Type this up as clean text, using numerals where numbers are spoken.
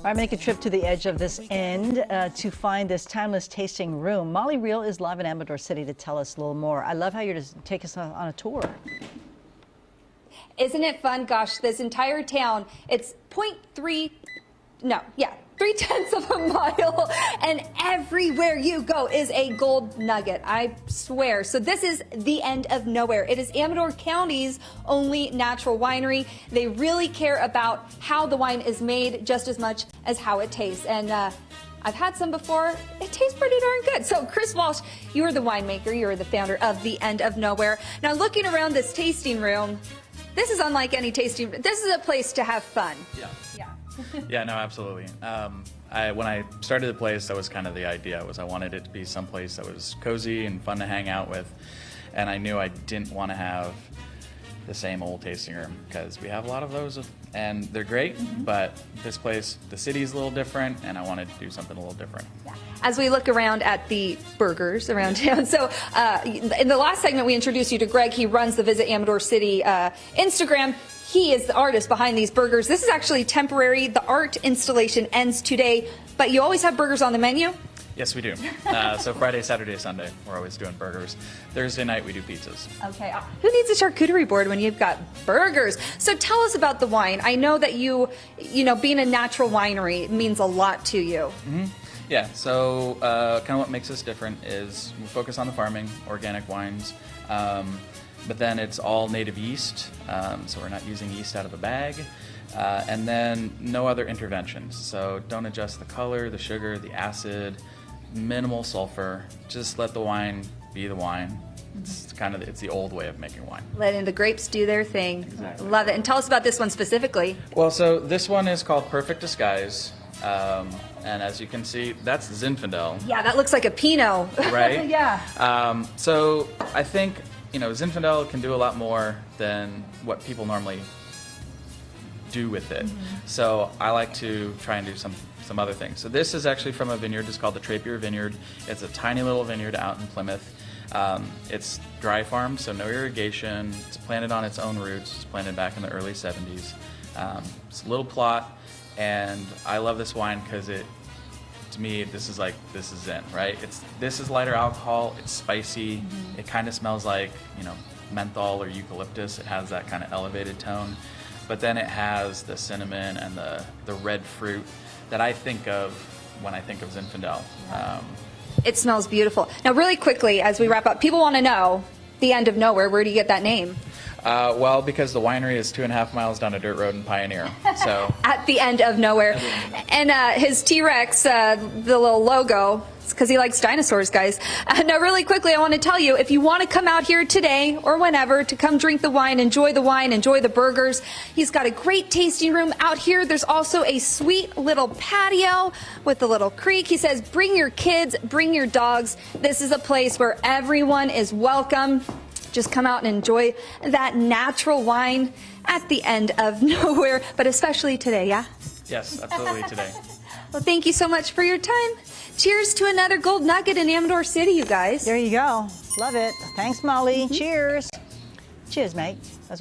All right, make a trip to the edge of this end to find this timeless tasting room. Molly Reel is live in Amador City to tell us a little more. I love how you're just take us on a tour. Isn't it fun? Gosh, this entire town, it's 0.3, no, yeah, 0.3 of a mile, and everywhere you go is a gold nugget, I swear. So this is the end of nowhere. It is Amador County's only natural winery. They really care about how the wine is made just as much as how it tastes. And I've had some before. It tastes pretty darn good. So Chris Walsh, you are the winemaker. You are the founder of the End of Nowhere. Now looking around this tasting room, this is unlike any tasting. This is a place to have fun. Yeah. Yeah. Yeah, no, absolutely. When I started the place, that was kind of the idea. I wanted it to be someplace that was cozy and fun to hang out with, and I knew I didn't want to have the same old tasting room because we have a lot of those, and they're great. But this place, the city's a little different, and I wanted to do something a little different. Yeah. As we look around at the burgers around town, so in the last segment we introduced you to Greg. He runs the Visit Amador City Instagram. He is the artist behind these burgers. This is actually temporary. The art installation ends today, but you always have burgers on the menu? Yes, we do. So Friday, Saturday, Sunday, we're always doing burgers. Thursday night, we do pizzas. Okay. Who needs a charcuterie board when you've got burgers? So tell us about the wine. I know that you know, being a natural winery means a lot to you. Mm-hmm. Yeah, so kind of what makes us different is we focus on the farming, organic wines, but then it's all native yeast, so we're not using yeast out of a bag, and then no other interventions. So don't adjust the color, the sugar, the acid, minimal sulfur. Just let the wine be the wine. It's it's the old way of making wine. Letting the grapes do their thing. Exactly. Love it. And tell us about this one specifically. Well, so this one is called Perfect Disguise. And as you can see, that's Zinfandel. Yeah, that looks like a Pinot. Right? Yeah. So I think, Zinfandel can do a lot more than what people normally do with it. So I like to try and do some other things. So this is actually from a vineyard. It's called the Trapier Vineyard. It's a tiny little vineyard out in Plymouth. It's dry farmed, so no irrigation. It's planted on its own roots. It's planted back in the early 70s. It's a little plot. And I love this wine because to me, this is Zen, right? This is lighter alcohol. It's spicy. It kind of smells like, menthol or eucalyptus. It has that kind of elevated tone, but then it has the cinnamon and the red fruit that I think of when I think of Zinfandel. It smells beautiful. Now, really quickly, as we wrap up, people want to know the End of Nowhere. Where do you get that name? Well, because the winery is 2.5 miles down a dirt road in Pioneer. So at the End of Nowhere. And his T-Rex, the little logo, it's because he likes dinosaurs, guys. Now, really quickly, I want to tell you, if you want to come out here today or whenever to come drink the wine, enjoy the burgers, he's got a great tasting room out here. There's also a sweet little patio with a little creek. He says, bring your kids, bring your dogs. This is a place where everyone is welcome. Just come out and enjoy that natural wine at the End of Nowhere, but especially today, yeah? yes, absolutely today. Well, thank you so much for your time. Cheers to another gold nugget in Amador City, you guys. There you go. Love it. Thanks, Molly. Cheers. Cheers, mate. That's what